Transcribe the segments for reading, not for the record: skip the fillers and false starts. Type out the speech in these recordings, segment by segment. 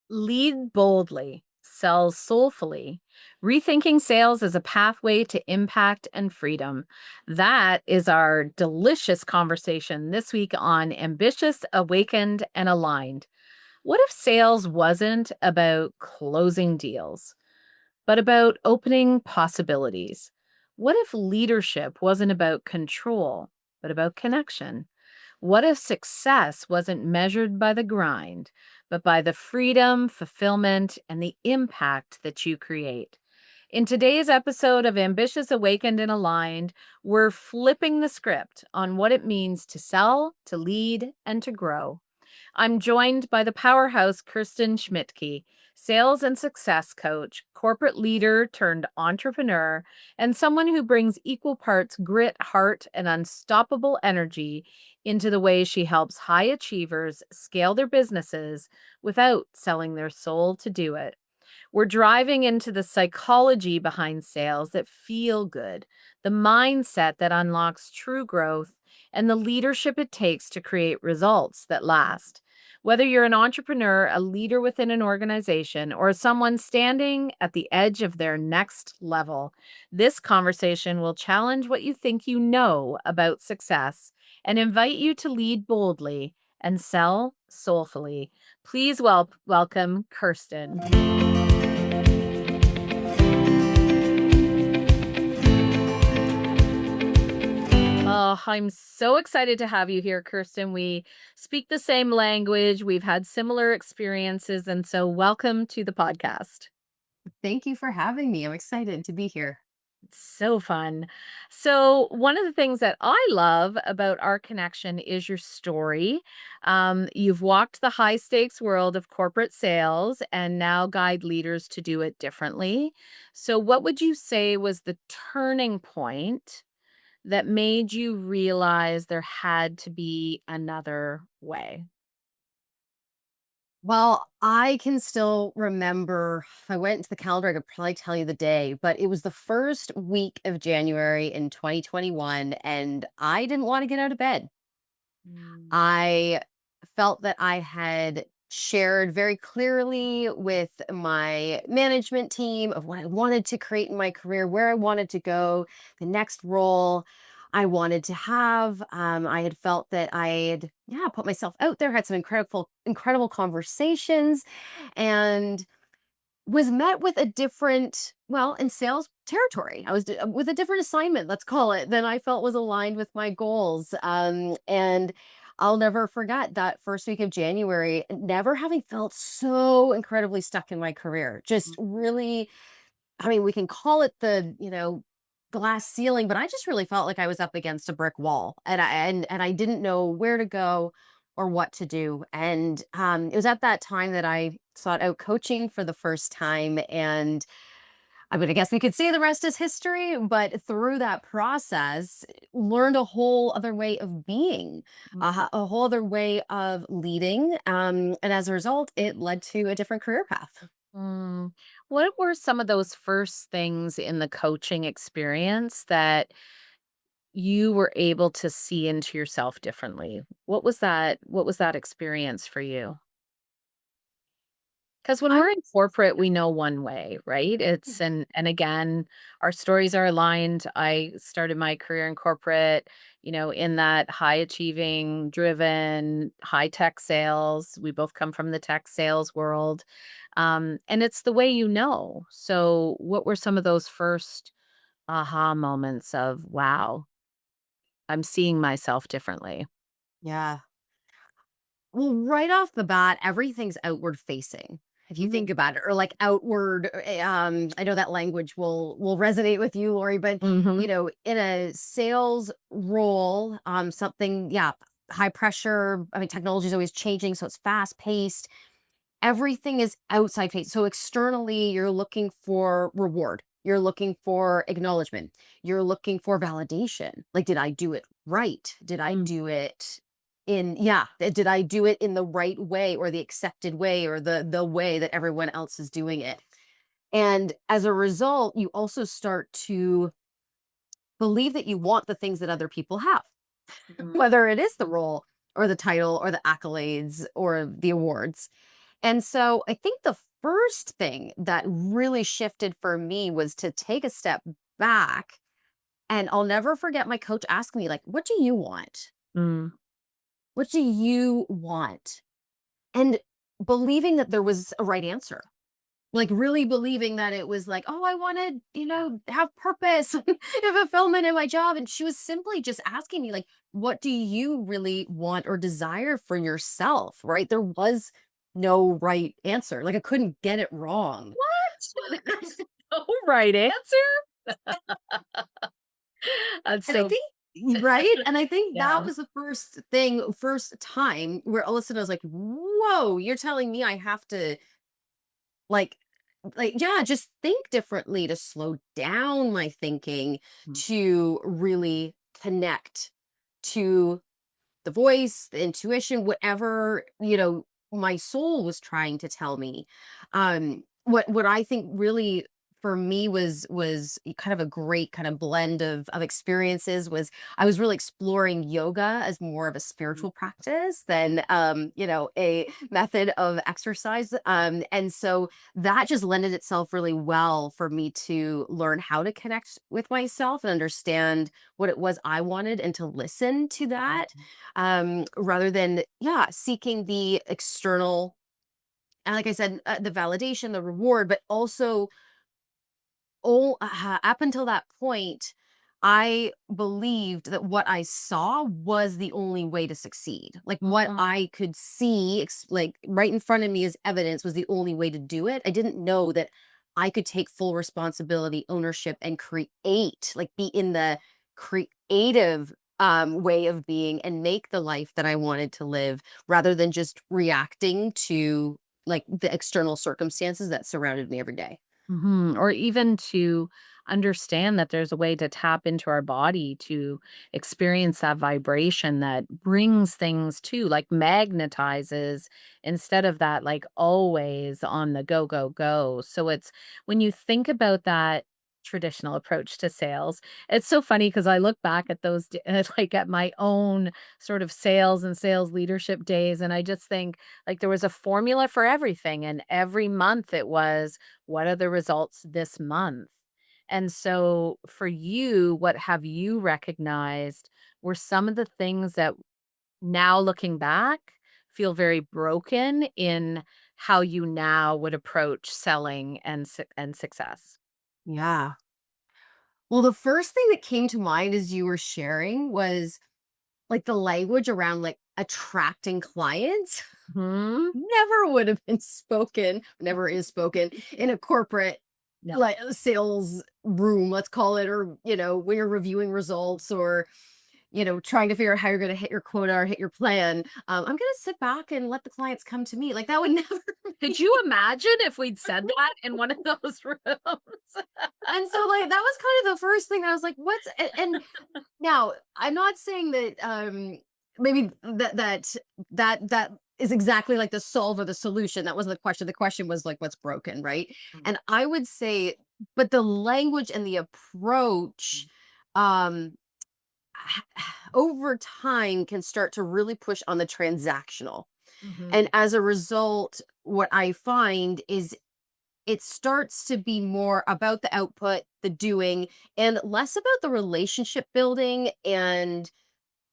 Lead boldly, sell soulfully. Rethinking sales as a pathway to impact and freedom. That is our delicious conversation this week on Ambitious, Awakened, and Aligned. What if sales wasn't about closing deals, but about opening possibilities? What if leadership wasn't about control, but about connection? What if success wasn't measured by the grind, but by the freedom, fulfillment, and the impact that you create? In today's episode of Ambitious, Awakened, and Aligned, we're flipping the script on what it means to sell, to lead, and to grow. I'm joined by the powerhouse Kirsten Schmidtke, sales and success coach, corporate leader turned entrepreneur, and someone who brings equal parts grit, heart, and unstoppable energy into the way she helps high achievers scale their businesses without selling their soul to do it. We're driving into the psychology behind sales that feel good, the mindset that unlocks true growth, and the leadership it takes to create results that last. Whether you're an entrepreneur, a leader within an organization, or someone standing at the edge of their next level, this conversation will challenge what you think you know about success and invite you to lead boldly and sell soulfully. Please welcome Kirsten. Oh, I'm so excited to have you here, Kirsten. We speak the same language. We've had similar experiences. And so, welcome to the podcast. Thank you for having me. I'm excited to be here. It's so fun. So, one of the things that I love about our connection is your story. You've walked the high stakes world of corporate sales and now guide leaders to do it differently. So, what would you say was the turning point that made you realize there had to be another way? Well, I can still remember if I went into the calendar, I could probably tell you the day, but it was the first week of January in 2021, and I didn't want to get out of bed. Mm, I felt that I had shared very clearly with my management team of what I wanted to create in my career, where I wanted to go, the next role I wanted to have. I had felt that I had, yeah, put myself out there, had some incredible conversations, and was met with a different, well, in sales territory. I was with a different assignment, let's call it, than I felt was aligned with my goals. And I'll never forget that first week of January, never having felt so incredibly stuck in my career. Just mm, really, I mean, we can call it the glass ceiling, but I just really felt like I was up against a brick wall, and I didn't know where to go or what to do. And it was at that time that I sought out coaching for the first time, and I mean, I guess we could say the rest is history. But through that process, learned a whole other way of being, mm, a whole other way of leading, and as a result, it led to a different career path. mm. What were some of those first things in the coaching experience that you were able to see into yourself differently? What was that experience for you? Because when I we're would in corporate, we know one way, right? It's and again, our stories are aligned. I started my career in corporate, in that high achieving, driven, high tech sales. We both come from the tech sales world. And it's the way you know. So what were some of those first aha moments of, wow, I'm seeing myself differently? yeah. Well, right off the bat, everything's outward facing. If you Mm, think about it, or like outward, I know that language will resonate with you, Lori, but mhm, in a sales role, something, yeah, high pressure. I mean, technology is always changing, so it's fast paced. Everything is outside face. So externally, you're looking for reward. You're looking for acknowledgement. You're looking for validation. Like, did I do it right? Did I mm, do it did I do it in the right way, or the accepted way, or the way that everyone else is doing it? And as a result, you also start to believe that you want the things that other people have, mm, whether it is the role or the title or the accolades or the awards. And so I think the first thing that really shifted for me was to take a step back. And I'll never forget my coach asking me, like, what do you want? Mm. What do you want? And believing that there was a right answer. Like, really believing that it was like, "Oh, I wanna, have purpose and fulfillment in my job," and she was simply just asking me, like, "What do you really want or desire for yourself?" Right? There was no right answer, like, I couldn't get it wrong. What? There's no right answer? That's And I so think right? And I think that yeah. was the first time where all of a sudden I was like, "Whoa, you're telling me I have to, like yeah, just think differently, to slow down my thinking, Mm. to really connect to the voice, the intuition, whatever, my soul was trying to tell me. What I think really for me was kind of a great kind of blend of experiences was I was really exploring yoga as more of a spiritual practice than a method of exercise. And so that just lended itself really well for me to learn how to connect with myself and understand what it was I wanted and to listen to that, rather than, yeah, seeking the external, and like I said, the validation, the reward, but also, up until that point, I believed that what I saw was the only way to succeed. Like, what Mhm. I could see, like right in front of me as evidence, was the only way to do it. I didn't know that I could take full responsibility, ownership, and create, like be in the creative way of being and make the life that I wanted to live, rather than just reacting to like the external circumstances that surrounded me every day. Mhm, or even to understand that there's a way to tap into our body to experience that vibration that brings things to, like, magnetizes instead of that, like, always on the go, go, go. So it's when you think about that traditional approach to sales, it's so funny because I look back at those d like, at my own sort of sales and sales leadership days, and I just think, like, there was a formula for everything, and every month it was, what are the results this month? And so for you, what have you recognized were some of the things that now looking back feel very broken in how you now would approach selling and and success? Yeah. Well, the first thing that came to mind as you were sharing was like the language around like attracting clients Mhm. never would have been spoken, never is spoken in a corporate, No. like sales room, let's call it, or when you're reviewing results, or trying to figure out how you're going to hit your quota or hit your plan. I'm going to sit back and let the clients come to me. Like that would never Could be. you imagine if we'd said that in one of those rooms? And so like that was kind of the first thing that I was like, what's and now, I'm not saying that, maybe that is exactly like the solve or the solution. That wasn't the question. The question was like, what's broken, right? Mm, And I would say, but the language and the approach, um, over time can start to really push on the transactional. And mhm, as a result, what I find is it starts to be more about the output, the doing, and less about the relationship building and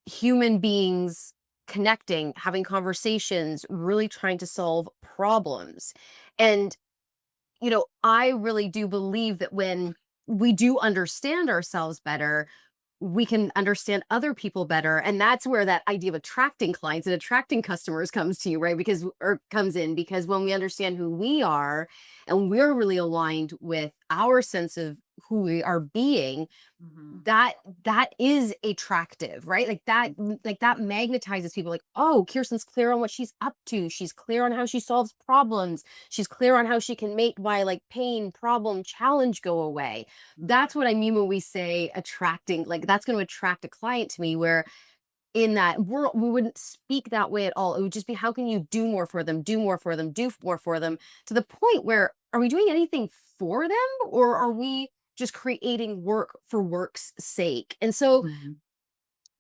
human beings connecting, having conversations, really trying to solve problems. And, I really do believe that when we do understand ourselves better, we can understand other people better. And that's where that idea of attracting clients and attracting customers comes to you, right? Because, or comes in, because when we understand who we are and we're really aligned with our sense of who we are being, mhm, that is attractive, right? Like that magnetizes people, like, oh, Kirsten's clear on what she's up to. She's clear on how she solves problems. She's clear on how she can make my like pain, problem, challenge go away. mm, That's what I mean when we say attracting, like that's going to attract a client to me, where in that world we wouldn't speak that way at all. It would just be, how can you do more for them, do more for them, do more for them, to the point where, are we doing anything for them, or are we just creating work for work's sake? And so mhm,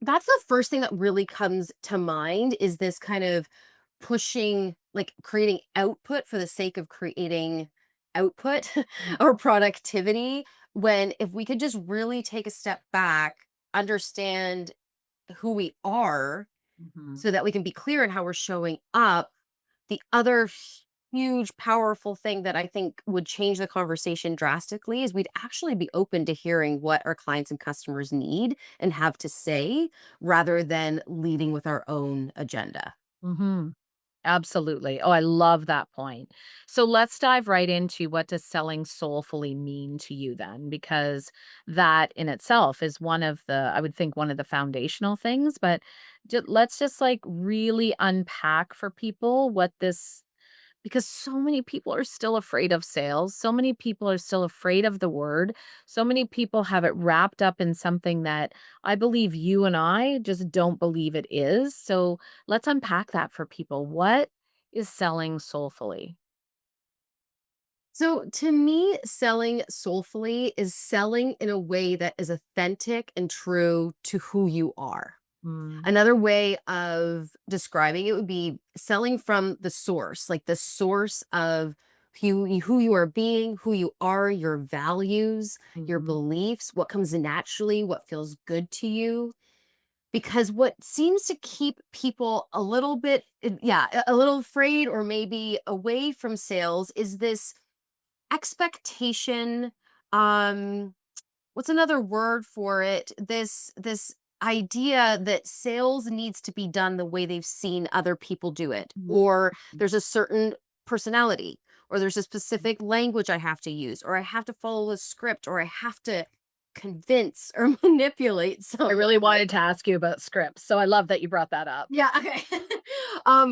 that's the first thing that really comes to mind, is this kind of pushing, like creating output for the sake of creating output Mm. or productivity. When if we could just really take a step back, understand who we are Mhm. so that we can be clear in how we're showing up. The other huge, powerful thing that I think would change the conversation drastically is we'd actually be open to hearing what our clients and customers need and have to say rather than leading with our own agenda. Mhm. Absolutely. Oh, I love that point. So let's dive right into what does selling soulfully mean to you then? Because that in itself is one of the, I would think, one of the foundational things. But let's just like really unpack for people what this, because so many people are still afraid of sales. So many people are still afraid of the word. So many people have it wrapped up in something that I believe you and I just don't believe it is. So let's unpack that for people. What is selling soulfully? So, to me, selling soulfully is selling in a way that is authentic and true to who you are. Mm, Another way of describing it would be selling from the source, like the source of who you are being, who you are, your values, your mhm, beliefs, what comes naturally, what feels good to you. Because what seems to keep people a little bit, yeah, a little afraid or maybe away from sales is this expectation. um what's another word for it? This idea that sales needs to be done the way they've seen other people do it, mhm, or there's a certain personality, or there's a specific language I have to use, or I have to follow a script, or I have to convince or manipulate I someone. really wanted to ask you about scripts. So I love that you brought that up. Yeah, okay.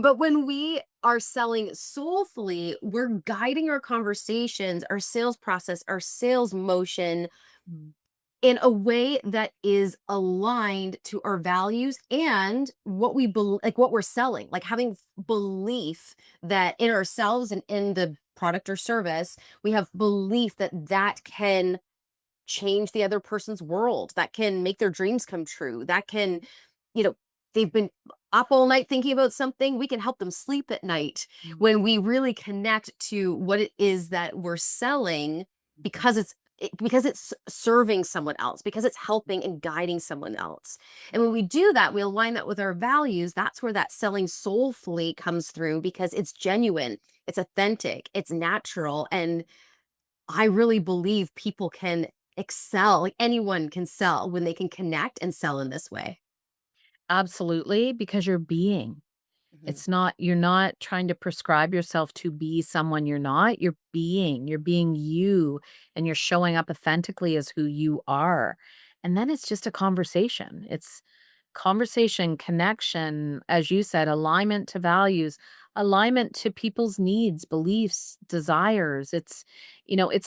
But when we are selling soulfully, we're guiding our conversations, our sales process, our sales motion Mm, in a way that is aligned to our values and what we like what we're selling, like having belief that in ourselves and in the product or service, we have belief that that can change the other person's world, that can make their dreams come true, that can, you know, they've been up all night thinking about something, we can help them sleep at night mm, when we really connect to what it is that we're selling, mhm. because because it's serving someone else, because it's helping and guiding someone else. And when we do that, we align that with our values. That's where that selling soulfully comes through, because it's genuine, it's authentic, it's natural. And I really believe people can excel, like anyone can sell when they can connect and sell in this way. Absolutely, because you're being. Mhm. It's not you're not trying to prescribe yourself to be someone you're not, you're being you, and you're showing up authentically as who you are, and then it's just a conversation. It's conversation, connection, as you said, alignment to values, alignment to people's needs, beliefs, desires. It's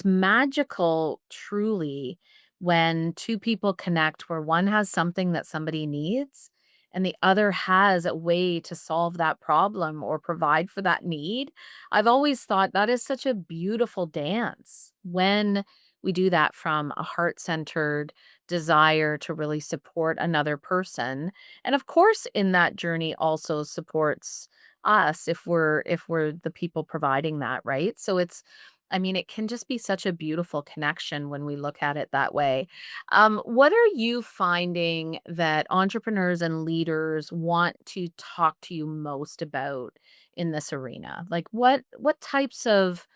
magical truly when two people connect where one has something that somebody needs and the other has a way to solve that problem or provide for that need. I've always thought that is such a beautiful dance when we do that from a heart centered desire to really support another person. And of course, in that journey also supports us if we're the people providing that, right? So it can just be such a beautiful connection when we look at it that way. What are you finding that entrepreneurs and leaders want to talk to you most about in this arena? Like what types of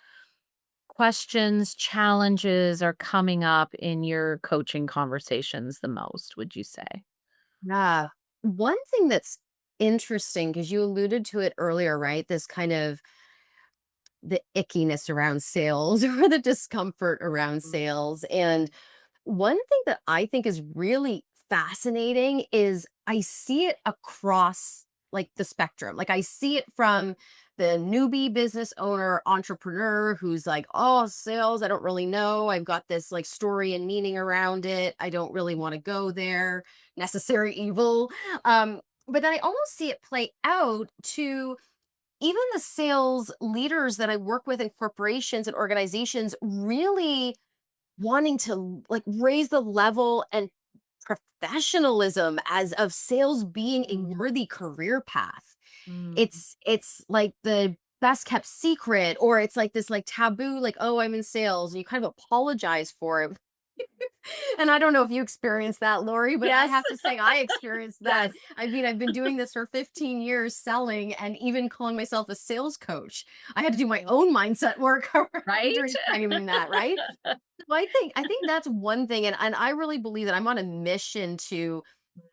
questions, challenges are coming up in your coaching conversations the most, would you say? Yeah. One thing that's interesting, because you alluded to it earlier, right? This kind of the ickiness around sales or the discomfort around Mm, sales. And one thing that I think is really fascinating is I see it across like the spectrum. Like I see it from the newbie business owner, entrepreneur who's like, "Oh, sales, I don't really know. I've got this like story and meaning around it. I don't really want to go there. Necessary evil." But then I almost see it play out to even the sales leaders that I work with in corporations and organizations, really wanting to like raise the level and professionalism as of sales being a mm, worthy career path. Mm. It's like the best kept secret, or it's like this like taboo, like, oh, I'm in sales, and you kind of apologize for it. And I don't know if you experienced that, Lori, but I Yes. have to say I experienced that. Yes. I mean, I've been doing this for 15 years selling and even calling myself a sales coach. I had to do my own mindset work around Right? reframing that, right? So I think that's one thing, and I really believe that I'm on a mission to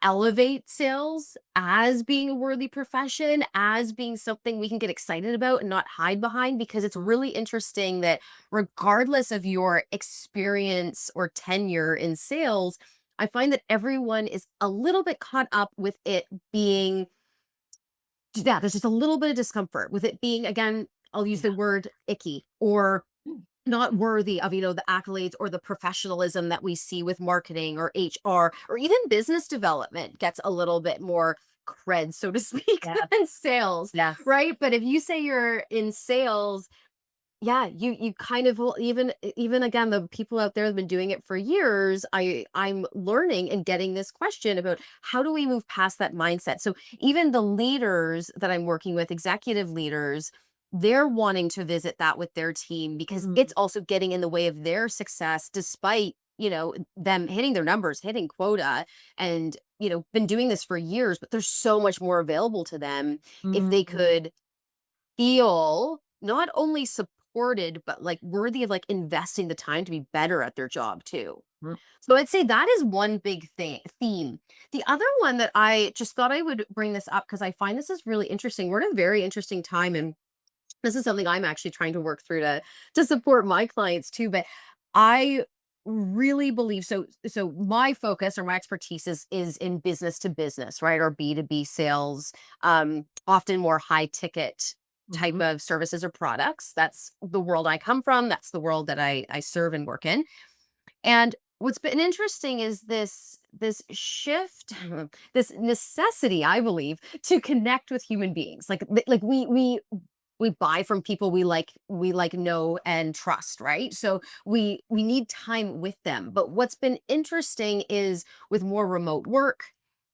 elevate sales as being a worthy profession, as being something we can get excited about and not hide behind, because it's Mhm. really interesting that regardless of your experience or tenure in sales, I find that everyone is a little bit caught up with it being, yeah, there's just a little bit of discomfort with it being, again, I'll use Yeah. the word icky, or Mm. not worthy of, the accolades or the professionalism that we see with marketing or HR, or even business development gets a little bit more cred, so to speak, Yes. than sales, Yes. right? But if you say you're in sales, yeah, you kind of will, even again, the people out there have been doing it for years. I'm learning and getting this question about how do we move past that mindset. So even the leaders that I'm working with, executive leaders, they're wanting to visit that with their team because it's Mm. also getting in the way of their success, despite, them hitting their numbers, hitting quota, and, been doing this for years, but there's so much more available to them if they Mhm. could feel not only supported, but like worthy of like investing the time to be better at their job too. Mm. So I'd say that is one big theme. The other one that I just thought I would bring this up because I find this is really interesting. We're in a very interesting time, and this is something I'm actually trying to work through to support my clients too. But I really believe, so my focus or my expertise is in business to business, right? Or B2B sales, often more high ticket type Mhm. of services or products. That's the world I come from. That's the world that I serve and work in. And what's been interesting is this shift, this necessity, I believe, to connect with human beings. Like we buy from people we like, know and trust, right? So we need time with them. But what's been interesting is with more remote work,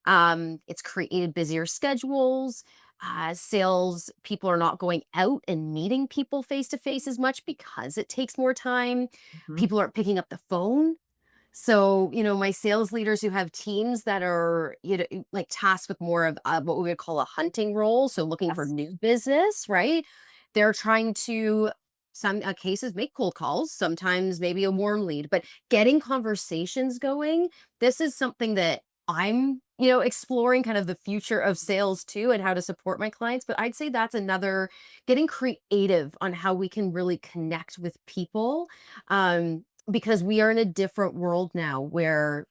it's created busier schedules. Sales people are not going out and meeting people face to face as much because it takes more time. Mhm. People aren't picking up the phone, so, my sales leaders who have teams that are, like tasked with more of what we would call a hunting role, so looking for Yes. new business, right? They're trying to, some cases, make cold calls, sometimes maybe a warm lead, but getting conversations going. This is something that I'm, exploring kind of the future of sales too and how to support my clients. But I'd say that's another, getting creative on how we can really connect with people. Because we are in a different world now where,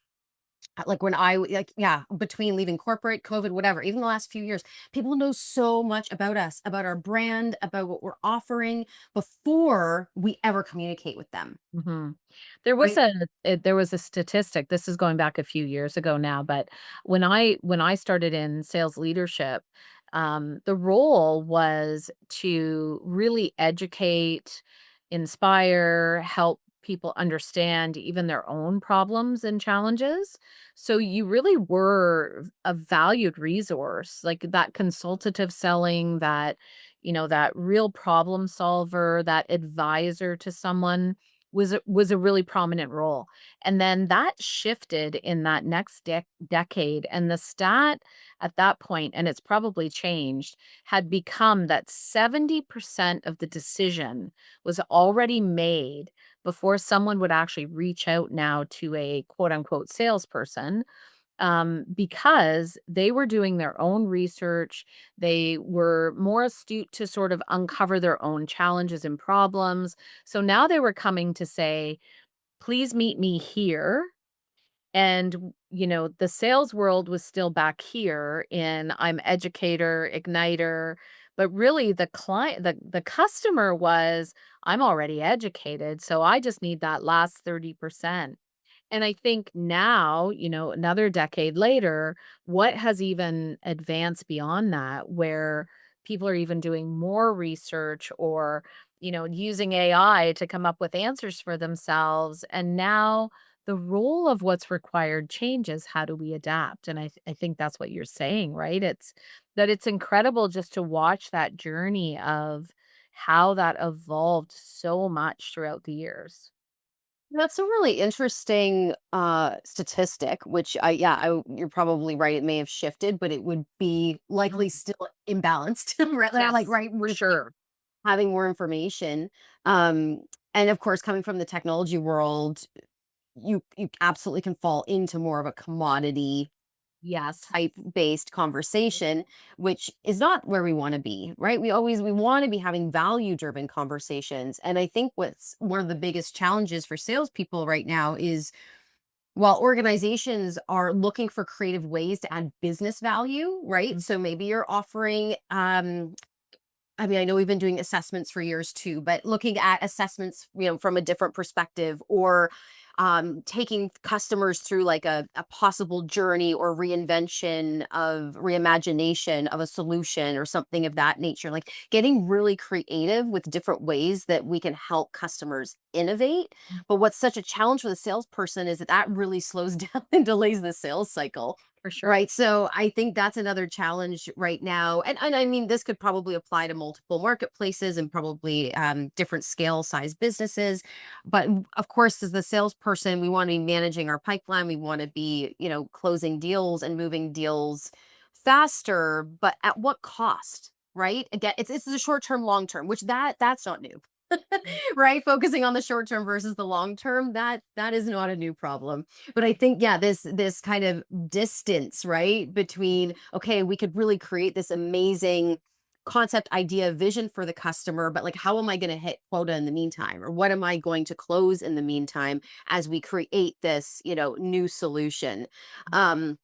like when like, yeah, between leaving corporate, COVID, whatever, even the last few years, people know so much about us, about our brand, about what we're offering before we ever communicate with them, Mhm. There was right? a statistic, this is going back a few years ago now, but when I started in sales leadership, the role was to really educate, inspire, help people understand even their own problems and challenges. So you really were a valued resource, like that consultative selling, that real problem solver, that advisor to someone was a really prominent role. And then that shifted in that next decade, and the stat at that point, and it's probably changed, had become that 70% of the decision was already made before someone would actually reach out now to a quote unquote salesperson, because they were doing their own research. They were more astute to sort of uncover their own challenges and problems. So now they were coming to say, please meet me here. And, the sales world was still back here in I'm educator, igniter, but really the customer was I'm already educated, so I just need that last 30%. And I think now, another decade later, what has even advanced beyond that, where people are even doing more research or, using AI to come up with answers for themselves. And now the role of what's required changes. How do we adapt? And I think that's what you're saying, right? It's incredible just to watch that journey of how that evolved so much throughout the years. That's a really interesting statistic, which you're probably right. It may have shifted, but it would be likely Mm. still imbalanced, right? Like, Yes, right, for we're sure. having more information. Um, and of course, coming from the technology world, you absolutely can fall into more of a commodity Yes, type based conversation, which is not where we want to be, right? We want to be having value driven conversations. And I think what's one of the biggest challenges for salespeople right now is, while organizations are looking for creative ways to add business value, right? mm, So maybe you're offering I mean, I know we've been doing assessments for years too, but looking at assessments, from a different perspective, or taking customers through like a possible journey or reinvention of reimagination of a solution or something of that nature, like getting really creative with different ways that we can help customers innovate. mm, But what's such a challenge for the salesperson is that that really slows down and delays the sales cycle. for sure. Right. So I think that's another challenge right now. And I mean, this could probably apply to multiple marketplaces and probably different scale size businesses. But of course, as the salesperson, we want to be managing our pipeline. We want to be, closing deals and moving deals faster, but at what cost? Right. Again, it's the short term, long term, which that's not new. Mm, Right. Focusing on the short term versus the long term, that is not a new problem. But I think, yeah, this kind of distance, right, between, okay, we could really create this amazing concept, idea, vision for the customer, but like, how am I going to hit quota in the meantime? Or what am I going to close in the meantime as we create this, new solution? Um,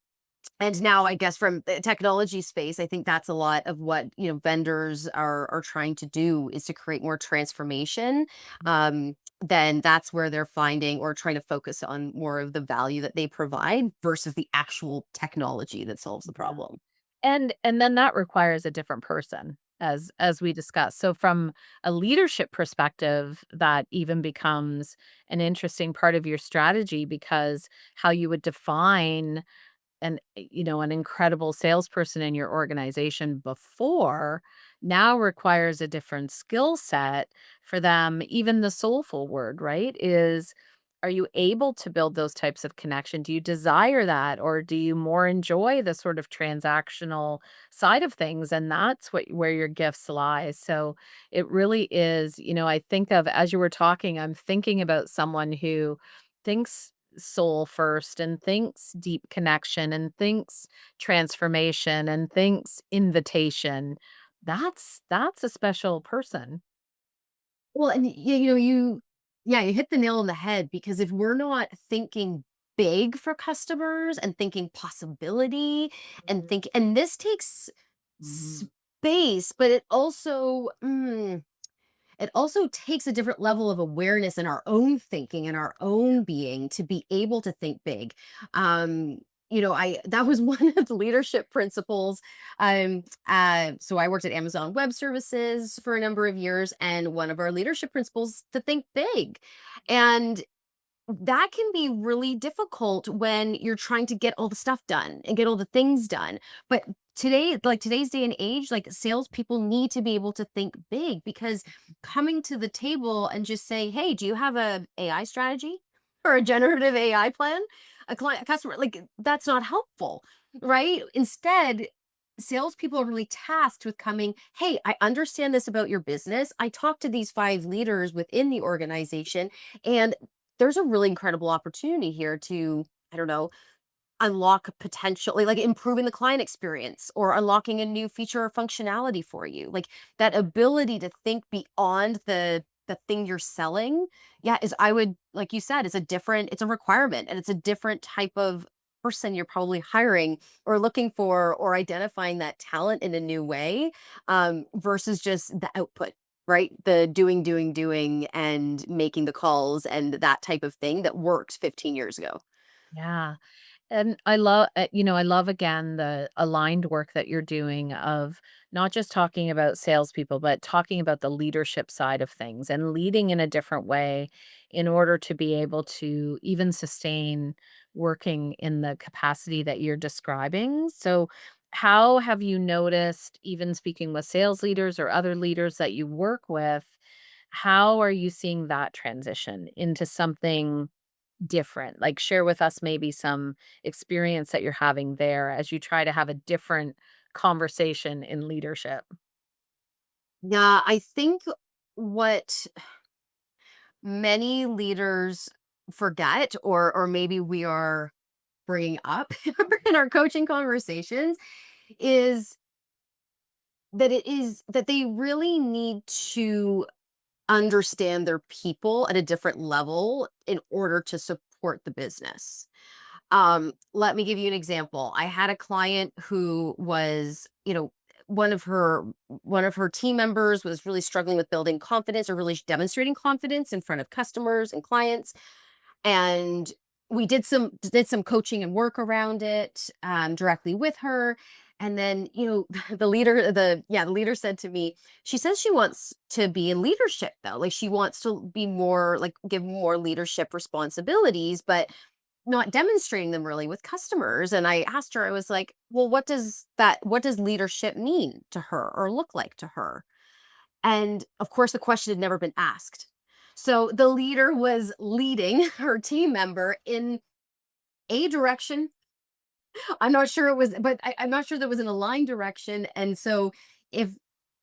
and now I guess from the technology space, I think that's a lot of what, vendors are trying to do, is to create more transformation. Then that's where they're finding or trying to focus on more of the value that they provide versus the actual technology that solves the yeah. problem. And then that requires a different person, as we discussed. So from a leadership perspective, that even becomes an interesting part of your strategy, because how you would define an incredible salesperson in your organization before now requires a different skill set for them. Even the soulful word, right, is, are you able to build those types of connection? Do you desire that, or do you more enjoy the sort of transactional side of things? And that's where your gifts lie. So it really is, I think of, as you were talking, I'm thinking about someone who thinks soul first and thinks deep connection and thinks transformation and thinks invitation. That's a special person. Well, and yeah, you hit the nail on the head, because if we're not thinking big for customers and thinking possibility and this takes Mhm. space, but it also takes a different level of awareness in our own thinking and our own being to be able to think big. I that was one of the leadership principles. So I worked at Amazon Web Services for a number of years, and one of our leadership principles to think big. And that can be really difficult when you're trying to get all the stuff done and get all the things done. But today, like today's day and age, like salespeople need to be able to think big, because coming to the table and just say, "Hey, do you have a AI strategy or a generative AI plan?" A client, a customer, like that's not helpful, right? Instead, salespeople are really tasked with coming, "Hey, I understand this about your business. I talked to these 5 leaders within the organization, and there's a really incredible opportunity here to, I don't know, unlock potentially like improving the client experience or unlocking a new feature or functionality for you." Like that ability to think beyond the thing you're selling. Yeah, is, I would, like you said, it's a requirement, and it's a different type of person you're probably hiring or looking for or identifying that talent in a new way, versus just the output, right? The doing, and making the calls and that type of thing that worked 15 years ago. Yeah. And I love again the aligned work that you're doing of not just talking about salespeople, but talking about the leadership side of things and leading in a different way in order to be able to even sustain working in the capacity that you're describing. So, how have you noticed, even speaking with sales leaders or other leaders that you work with, how are you seeing that transition into something different? Like, share with us maybe some experience that you're having there as you try to have a different conversation in leadership. Yeah, I think what many leaders forget, or maybe we are bringing up in our coaching conversations, is that they really need to understand their people at a different level in order to support the business. Let me give you an example. I had a client who was, one of her one of her team members was really struggling with building confidence or really demonstrating confidence in front of customers and clients, and we did some coaching and work around it, directly with her. And then, the leader said to me, she says she wants to be in leadership though, like she wants to be more, like, give more leadership responsibilities, but not demonstrating them really with customers. And I asked her, I was like, well, what does leadership mean to her or look like to her? And of course, the question had never been asked. So the leader was leading her team member in a direction. I'm not sure it was, but I'm not sure there was an aligned direction. And so if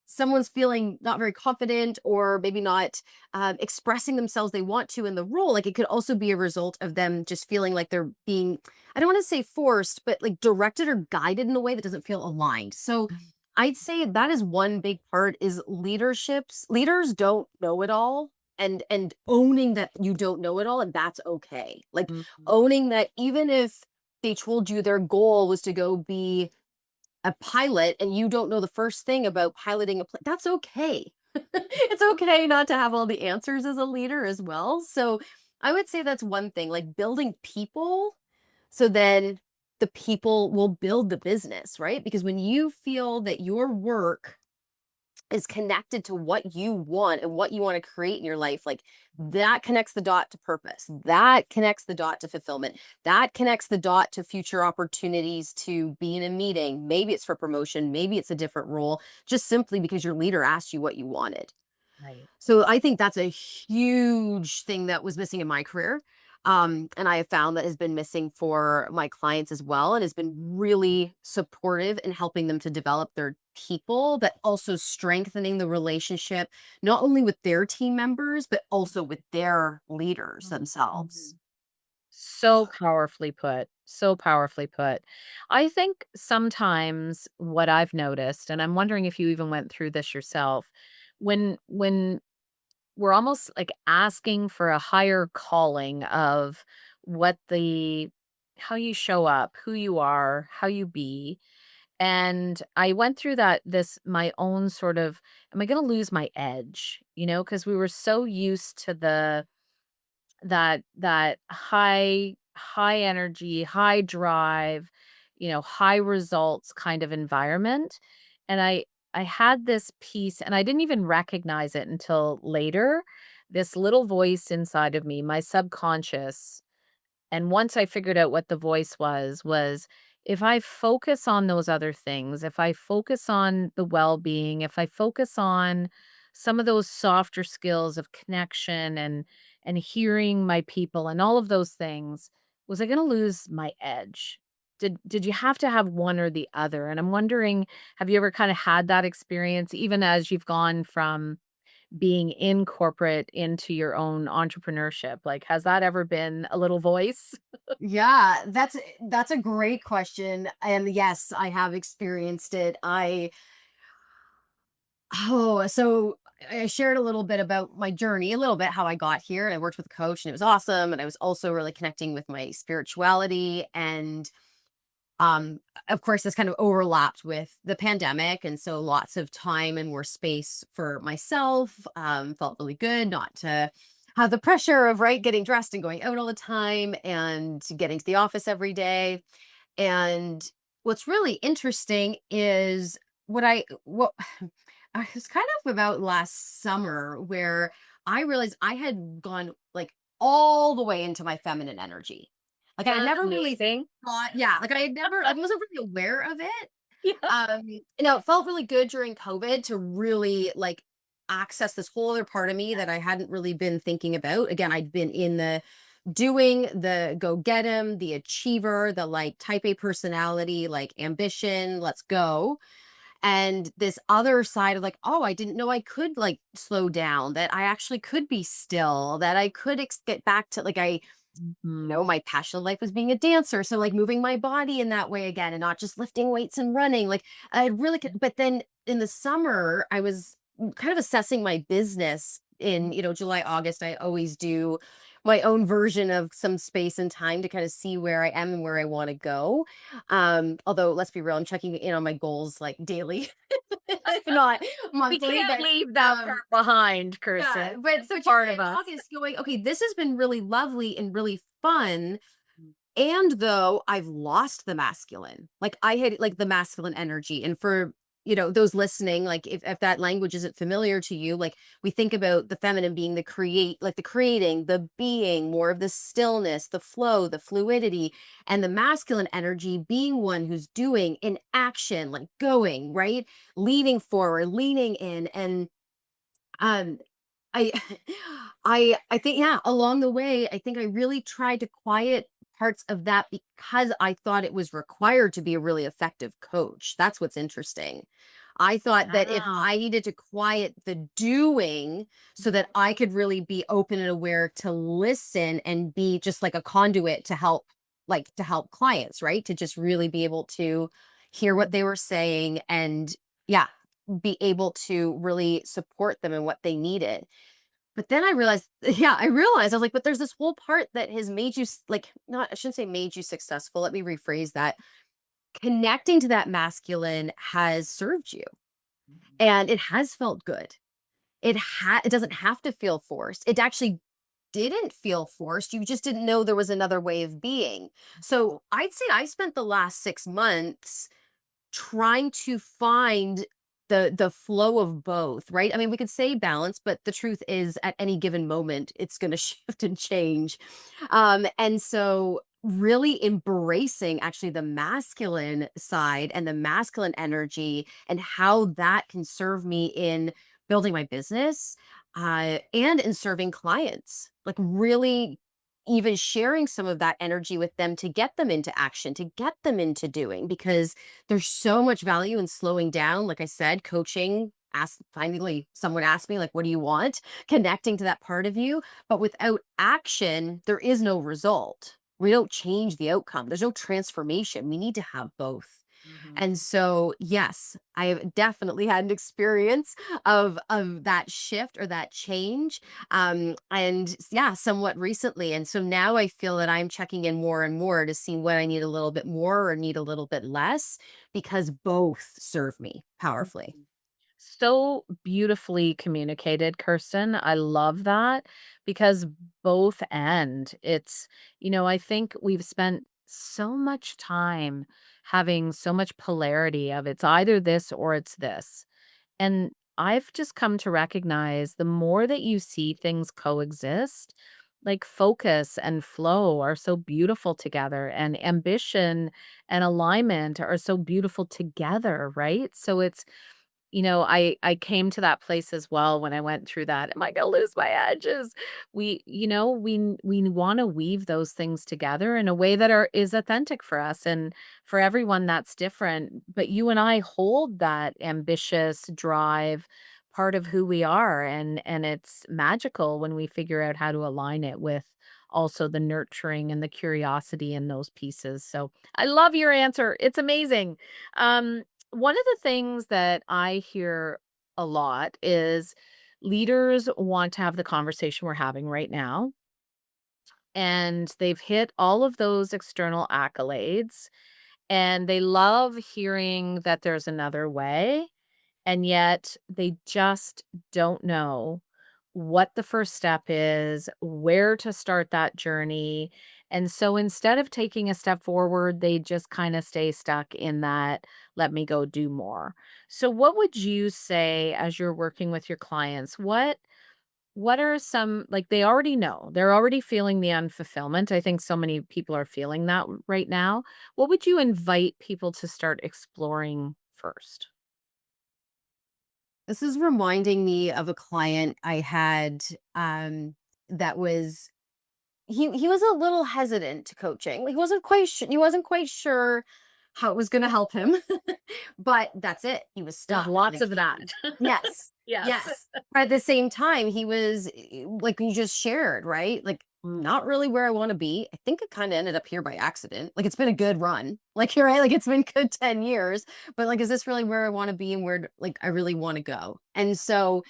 someone's feeling not very confident or maybe not expressing themselves they want to in the role, like it could also be a result of them just feeling like they're being, I don't want to say forced, but like directed or guided in a way that doesn't feel aligned. So I'd say that is one big part, is leaders don't know it all, and owning that you don't know it all, and that's okay. Like Mhm. owning that even if they told you their goal was to go be a pilot and you don't know the first thing about piloting a plane, that's okay. It's okay not to have all the answers as a leader as well. So I would say that's one thing, like building people, so then the people will build the business, right? Because when you feel that your work is connected to what you want and what you want to create in your life, like that connects the dot to purpose, that connects the dot to fulfillment, that connects the dot to future opportunities to be in a meeting. Maybe it's for promotion, maybe it's a different role, just simply because your leader asked you what you wanted. Right. So I think that's a huge thing that was missing in my career. And I have found that has been missing for my clients as well, and has been really supportive in helping them to develop their people, but also strengthening the relationship, not only with their team members, but also with their leaders themselves. Mhm. So powerfully put. So powerfully put. I think sometimes what I've noticed, and I'm wondering if you even went through this yourself, when we're almost like asking for a higher calling of what the how you show up, who you are, how you be. And I went through this my own sort of, am I going to lose my edge? Because we were so used to that high energy, high drive, high results kind of environment. And I had this piece and I didn't even recognize it until later. This little voice inside of me, my subconscious, and once I figured out what the voice was if I focus on those other things, if I focus on the well-being, if I focus on some of those softer skills of connection and hearing my people and all of those things, was I going to lose my edge? Did you have to have one or the other? And I'm wondering, have you ever kind of had that experience even as you've gone from being in corporate into your own entrepreneurship? Like, has that ever been a little voice? Yeah, that's a great question. And yes, I have experienced it. So I shared a little bit about my journey, a little bit how I got here. And I worked with a coach and it was awesome. And I was also really connecting with my spirituality. And of course, this kind of overlapped with the pandemic. And so lots of time and more space for myself. Felt really good not to have the pressure of, right, getting dressed and going out all the time and getting to the office every day. And what's really interesting is what I was kind of about last summer where I realized I had gone like all the way into my feminine energy. Like I had never really Amazing. thought, yeah, like I wasn't really aware of it. Yeah. It felt really good during COVID to really like access this whole other part of me that I hadn't really been thinking about. Again, I'd been in the doing, the go get 'em, the achiever, the like type A personality, like ambition, let's go. And this other side of like, oh, I didn't know I could like slow down, that I actually could be still, that I could get back to like, Mhm. my passion in life was being a dancer. So like moving my body in that way again and not just lifting weights and running. Like I really could, but then in the summer, I was kind of assessing my business in, July, August. I always do my own version of some space and time to kind of see where I am and where I want to go. Although let's be real, I'm checking in on my goals like daily, if not We monthly, can't but leave that part behind, yeah, Kirsten. but It's so part July of and us. August going, okay, this has been really lovely and really fun. And though I've lost the masculine, like I had like the masculine energy. And for, those listening, like if that language isn't familiar to you, like we think about the feminine being the creating, the being, more of the stillness, the flow, the fluidity, and the masculine energy being one who's doing in action, like going, right? Leaning forward, leaning in. And um I I think, yeah, along the way, I think I really tried to quiet parts of that because I thought it was required to be a really effective coach. That's what's interesting. I thought that if Wow. I needed to quiet the doing so that I could really be open and aware to listen and be just like a conduit to help, clients, right? To just really be able to hear what they were saying and, yeah, be able to really support them in what they needed. But then I realized, yeah, I was like, but there's this whole part that has made you like, not, I shouldn't say made you successful. Let me rephrase that. Connecting to that masculine has served you and it has felt good. It doesn't have to feel forced. It actually didn't feel forced. You just didn't know there was another way of being. So I'd say I spent the last 6 months trying to find the flow of both, right? I mean, we could say balance, but the truth is at any given moment it's going to shift and change. And so really embracing actually the masculine side and the masculine energy and how that can serve me in building my business and in serving clients, like really even sharing some of that energy with them to get them into action, to get them into doing, because there's so much value in slowing down. Like I said, coaching, finally someone asked me, like, what do you want? Connecting to that part of you. But without action, there is no result. We don't change the outcome. There's no transformation. We need to have both. Mhm. And so, yes, I have definitely had an experience of that shift or that change, yeah, somewhat recently. And so now I feel that I'm checking in more and more to see when I need a little bit more or need a little bit less, because both serve me powerfully. So beautifully communicated, Kirsten. I love that because both end. I think we've spent so much time having so much polarity of it's either this or it's this. And I've just come to recognize the more that you see things coexist, like focus and flow are so beautiful together, and ambition and alignment are so beautiful together, right? So I came to that place as well when I went through that. Am I gonna lose my edges? We want to weave those things together in a way that is authentic for us, and for everyone that's different. But you and I hold that ambitious drive part of who we are, and it's magical when we figure out how to align it with also the nurturing and the curiosity in those pieces. So I love your answer. It's amazing. One of the things that I hear a lot is leaders want to have the conversation we're having right now, and they've hit all of those external accolades, and they love hearing that there's another way, and yet they just don't know what the first step is, where to start that journey. And so instead of taking a step forward, they just kind of stay stuck in that, let me go do more. So what would you say as you're working with your clients? What are some, like, they already know, they're already feeling the unfulfillment. I think so many people are feeling that right now. What would you invite people to start exploring first? This is reminding me of a client I had, that was he was a little hesitant to coaching. Like, he wasn't quite sure how it was gonna help him. But that's it. He was There's stuck. lots Like, of that. yes. Yes. Yes. But at the same time, he was like you just shared, right? Like, not really where I want to be. I think it kind of ended up here by accident. Like, it's been a good run. Like, you're right. Like, it's been good 10 years. But like, is this really where I want to be and where like I really want to go? And so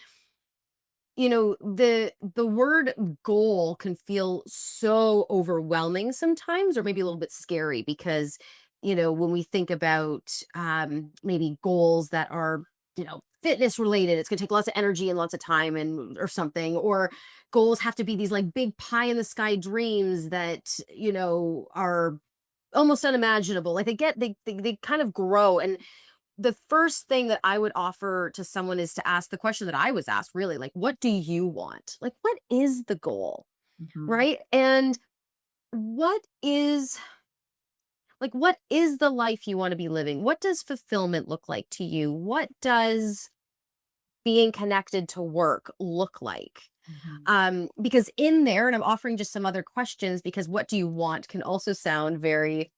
the word goal can feel so overwhelming sometimes, or maybe a little bit scary, because when we think about maybe goals that are fitness related, it's going to take lots of energy and lots of time and or something, or goals have to be these like big pie in the sky dreams that are almost unimaginable. Like, they kind of grow. And the first thing that I would offer to someone is to ask the question that I was asked, really, like, what do you want? Like, what is the goal? Mhm. Right. And what is what is the life you want to be living? What does fulfillment look like to you? What does being connected to work look like? Mhm. Because in there, and I'm offering just some other questions, because what do you want can also sound very,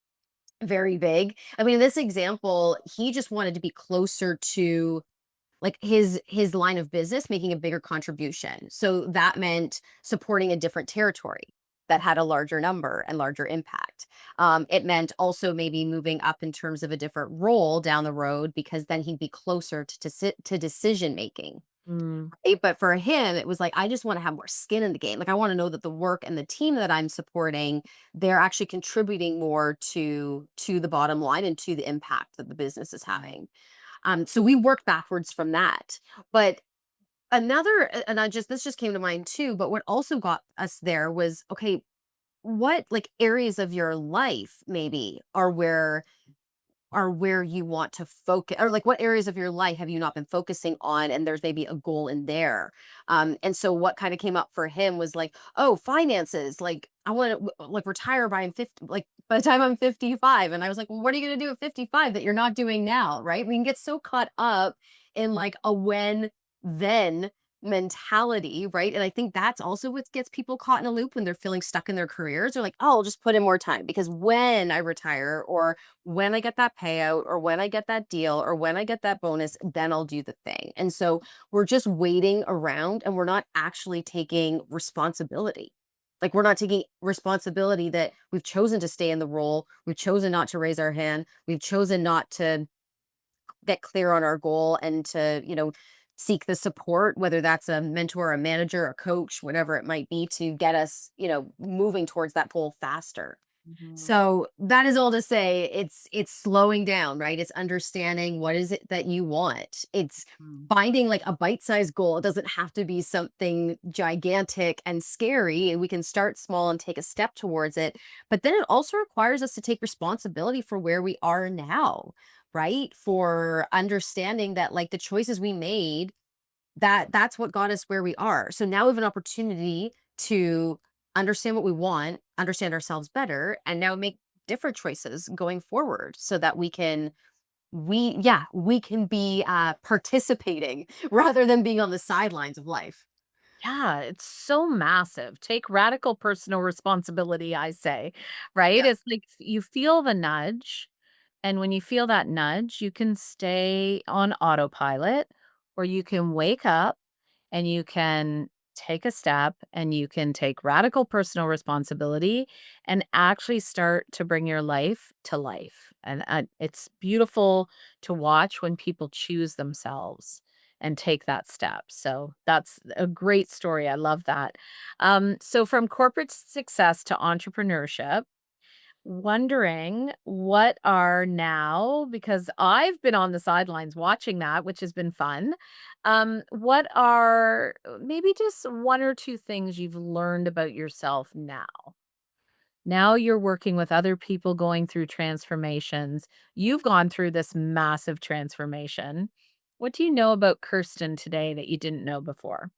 very vague. I mean, in this example, he just wanted to be closer to like his line of business, making a bigger contribution. So that meant supporting a different territory that had a larger number and larger impact. It meant also maybe moving up in terms of a different role down the road, because then he'd be closer to decision making. Mm. Right? But for him, it was like, I just want to have more skin in the game. Like, I want to know that the work and the team that I'm supporting, they're actually contributing more to the bottom line and to the impact that the business is having. So we work backwards from that. But and I just this just came to mind too, but what also got us there was, okay, what like areas of your life maybe are where you want to focus, or like what areas of your life have you not been focusing on, and there's maybe a goal in there. And so what kind of came up for him was like, oh, finances, like I want to like retire by I'm 50, like by the time I'm 55. And I was like, well, what are you going to do at 55 that you're not doing now? Right. We can get so caught up in like a when then mentality, right? And I think that's also what gets people caught in a loop when they're feeling stuck in their careers. They're like, oh, I'll just put in more time, because when I retire, or when I get that payout, or when I get that deal, or when I get that bonus, then I'll do the thing. And so we're just waiting around, and we're not actually taking responsibility. Like, we're not taking responsibility that we've chosen to stay in the role. We've chosen not to raise our hand. We've chosen not to get clear on our goal and to, seek the support, whether that's a mentor, a manager, a coach, whatever it might be, to get us, moving towards that goal faster. Mhm. So that is all to say, it's slowing down, right? It's understanding what is it that you want. It's Mhm. finding like a bite-sized goal. It doesn't have to be something gigantic and scary. And we can start small and take a step towards it. But then it also requires us to take responsibility for where we are now, right? For understanding that like the choices we made, that's what got us where we are. So now we have an opportunity to understand what we want, understand ourselves better, and now make different choices going forward, so that we can be participating rather than being on the sidelines of life. Yeah, it's so massive. Take radical personal responsibility, I say, right? Yeah. It's like you feel the nudge. And when you feel that nudge, you can stay on autopilot, or you can wake up and you can take a step and you can take radical personal responsibility and actually start to bring your life to life. And it's beautiful to watch when people choose themselves and take that step. So that's a great story. I love that. So from corporate success to entrepreneurship, wondering what are now, because I've been on the sidelines watching that, which has been fun. What are maybe just one or two things you've learned about yourself now? Now you're working with other people going through transformations. You've gone through this massive transformation. What do you know about Kirsten today that you didn't know before?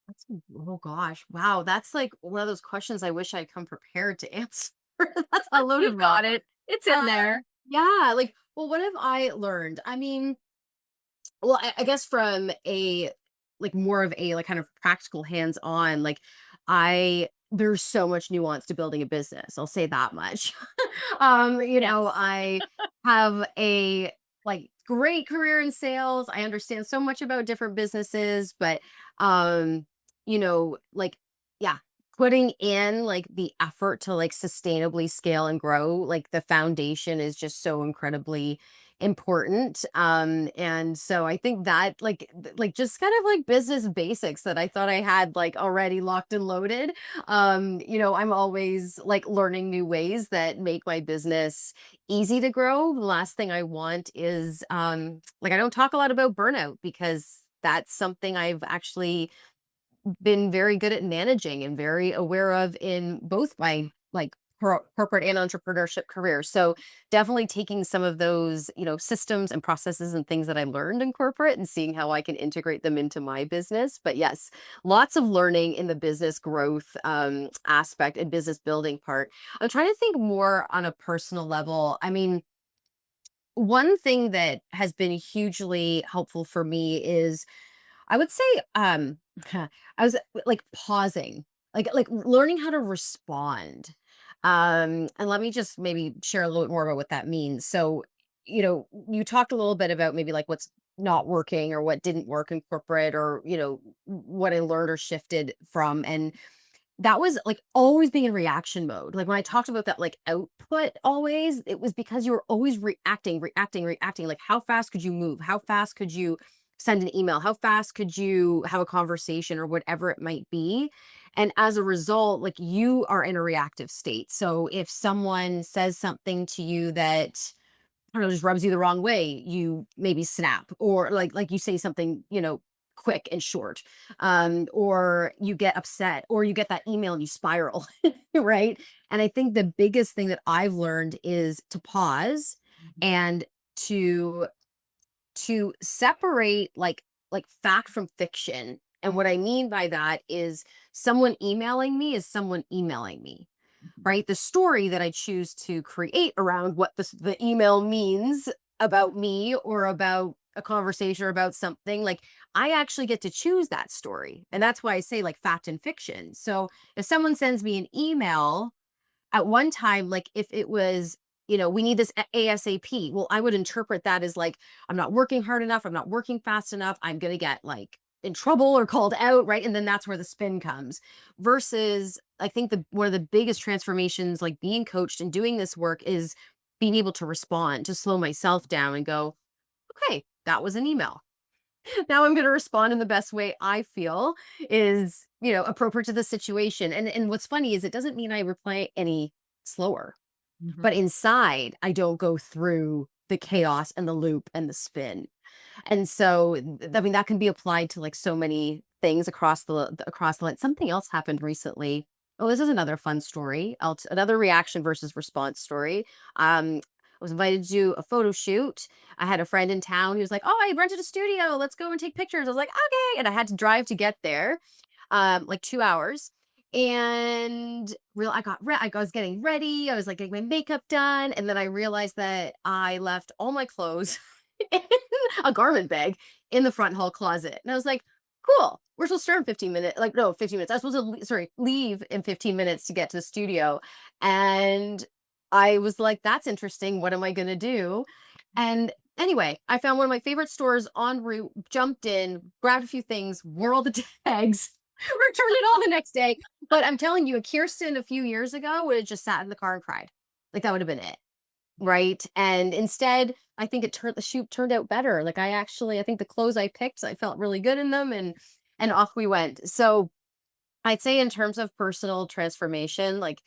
That's oh gosh, wow, that's like one of those questions I wish I'd come prepared to answer. That's a load You've of got it. It's uh, in there. yeah, like, well, what have I learned? I mean, well, I guess from a like more of a like kind of practical hands-on, like I there's so much nuance to building a business. I'll say that much. Yes. I have a like great career in sales. I understand so much about different businesses, but um, like yeah, putting in like the effort to like sustainably scale and grow, like the foundation is just so incredibly important. And so I think that like just kind of like business basics that I thought I had like already locked and loaded. I'm always like learning new ways that make my business easy to grow. The last thing I want is like I don't talk a lot about burnout because that's something I've actually been very good at managing and very aware of in both my like corporate and entrepreneurship career. So definitely taking some of those, systems and processes and things that I learned in corporate and seeing how I can integrate them into my business. But yes, lots of learning in the business growth aspect and business building part. I'm trying to think more on a personal level. I mean, one thing that has been hugely helpful for me is I would say, I was like pausing, like learning how to respond. And let me just maybe share a little bit more about what that means. So, you talked a little bit about maybe like what's not working or what didn't work in corporate or, what I learned or shifted from. And that was, like, always being in reaction mode. Like, when I talked about that, like, output always, it was because you were always reacting, reacting, reacting. Like, how fast could you move? How fast could you send an email? How fast could you have a conversation or whatever it might be? And as a result, like, you are in a reactive state. So if someone says something to you that I don't know, just rubs you the wrong way, you maybe snap or like you say something, quick and short. Or you get upset or you get that email and you spiral, right? And I think the biggest thing that I've learned is to pause Mhm. and to separate like fact from fiction. And what I mean by that is someone emailing me is someone emailing me, Mhm. right? The story that I choose to create around what the email means about me or about a conversation or about something, like I actually get to choose that story. And that's why I say like fact and fiction. So if someone sends me an email at one time, like if it was, we need this ASAP, well, I would interpret that as like, I'm not working hard enough, I'm not working fast enough, I'm going to get like in trouble or called out, right? And then that's where the spin comes. Versus, I think the one of the biggest transformations, like being coached and doing this work, is being able to respond, to slow myself down and go, okay, that was an email. Now I'm going to respond in the best way I feel is, appropriate to the situation. And what's funny is it doesn't mean I reply any slower, Mhm. but inside I don't go through the chaos and the loop and the spin. And so, I mean, that can be applied to like so many things across the line. Something else happened recently. Oh, this is another fun story. Another reaction versus response story. I was invited to do a photo shoot. I had a friend in town who was like, "Oh, I rented a studio. Let's go and take pictures." I was like, "Okay," and I had to drive to get there, like 2 hours. And I was getting ready. I was like getting my makeup done, and then I realized that I left all my clothes in a garment bag in the front hall closet. And I was like, cool. We're supposed to start in 15 minutes. Like, no, 15 minutes. I was supposed to, leave in 15 minutes to get to the studio. And I was like, that's interesting. What am I going to do? And anyway, I found one of my favorite stores en route, jumped in, grabbed a few things, wore all the tags, returned it all the next day. But I'm telling you, a Kirsten a few years ago would have just sat in the car and cried. Like, that would have been it. Right, and instead, I think the shoot turned out better, like, I think the clothes I picked, I felt really good in them, and off we went. So, I'd say in terms of personal transformation, like,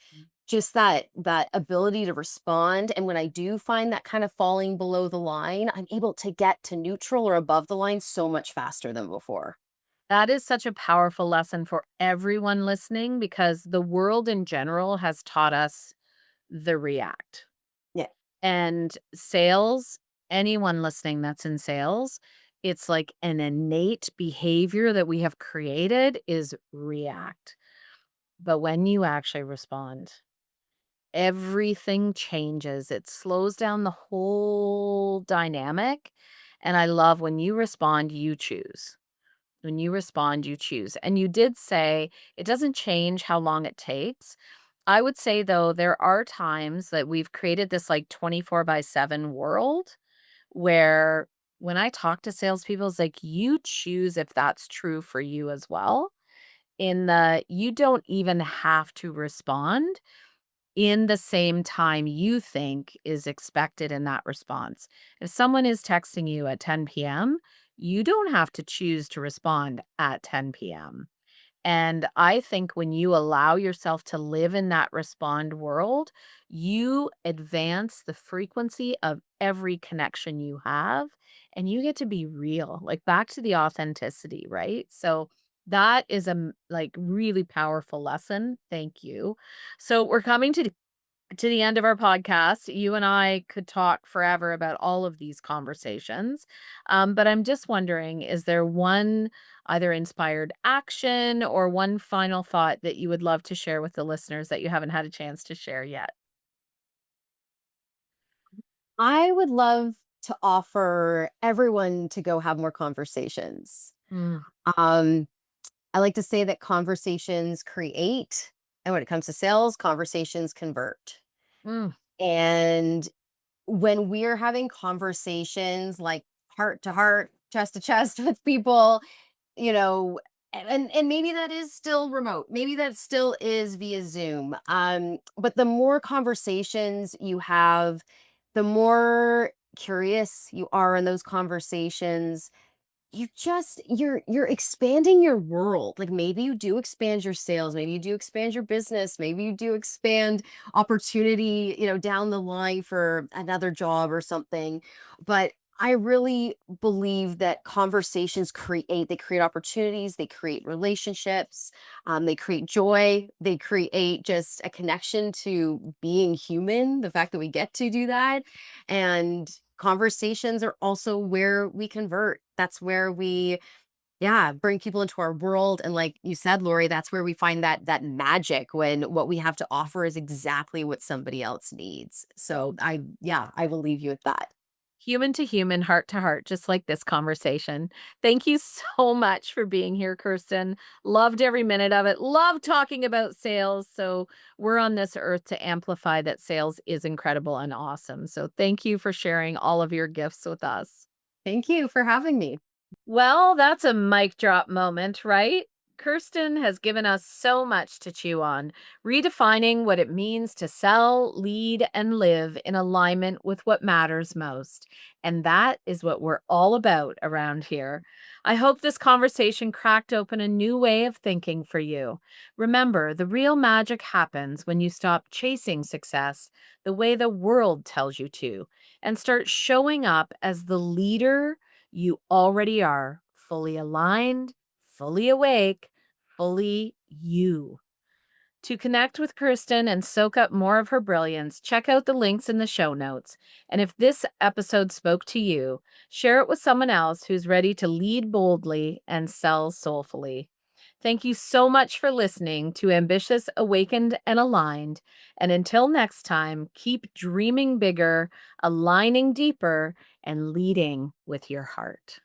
just that ability to respond, and when I do find that kind of falling below the line, I'm able to get to neutral or above the line so much faster than before. That is such a powerful lesson for everyone listening because the world in general has taught us the react. Yeah. And sales, anyone listening that's in sales, it's like an innate behavior that we have created is react. But when you actually respond, everything changes. It slows down the whole dynamic. And I love when you respond, you choose. When you respond, you choose. And you did say it doesn't change how long it takes. I would say, though, there are times that we've created this like 24 by 7 world where when I talk to salespeople, it's like you choose if that's true for you as well. In the you don't even have to respond in the same time you think is expected in that response. If someone is texting you at 10 p.m., you don't have to choose to respond at 10 p.m. And I think when you allow yourself to live in that respond world, you advance the frequency of every connection you have and you get to be real, like back to the authenticity, right? So that is like really powerful lesson. Thank you. So we're coming to the end of our podcast. You and I could talk forever about all of these conversations. But I'm just wondering, is there one either inspired action or one final thought that you would love to share with the listeners that you haven't had a chance to share yet? I would love to offer everyone to go have more conversations. Mm, Um, I like to say that conversations create, and when it comes to sales, conversations convert. mm, And when we're having conversations like heart to heart, chest to chest with people, you know, and maybe that is still remote. Maybe that still is via Zoom. But the more conversations you have, the more curious you are in those conversations, you're expanding your world. Like maybe you do expand your sales, maybe you do expand your business, maybe you do expand opportunity, down the line for another job or something. But I really believe that conversations they create opportunities, they create relationships, they create joy, they create just a connection to being human, the fact that we get to do that. And conversations are also where we convert. That's where we, yeah, bring people into our world. And like you said, Lori, that's where we find that magic when what we have to offer is exactly what somebody else needs. So yeah, I will leave you with that. human to human, heart to heart, just like this conversation. Thank you so much for being here, Kirsten. Loved every minute of it. Love talking about sales. So, we're on this earth to amplify that sales is incredible and awesome. So, thank you for sharing all of your gifts with us. Thank you for having me. Well, that's a mic drop moment, right? Kirsten has given us so much to chew on, redefining what it means to sell, lead, and live in alignment with what matters most. And that is what we're all about around here. I hope this conversation cracked open a new way of thinking for you. Remember, the real magic happens when you stop chasing success the way the world tells you to and start showing up as the leader you already are, fully aligned, fully awake, fully you. To connect with Kirsten and soak up more of her brilliance, check out the links in the show notes. And if this episode spoke to you, share it with someone else who's ready to lead boldly and sell soulfully. Thank you so much for listening to Ambitious, Awakened, and Aligned. And until next time, keep dreaming bigger, aligning deeper, and leading with your heart.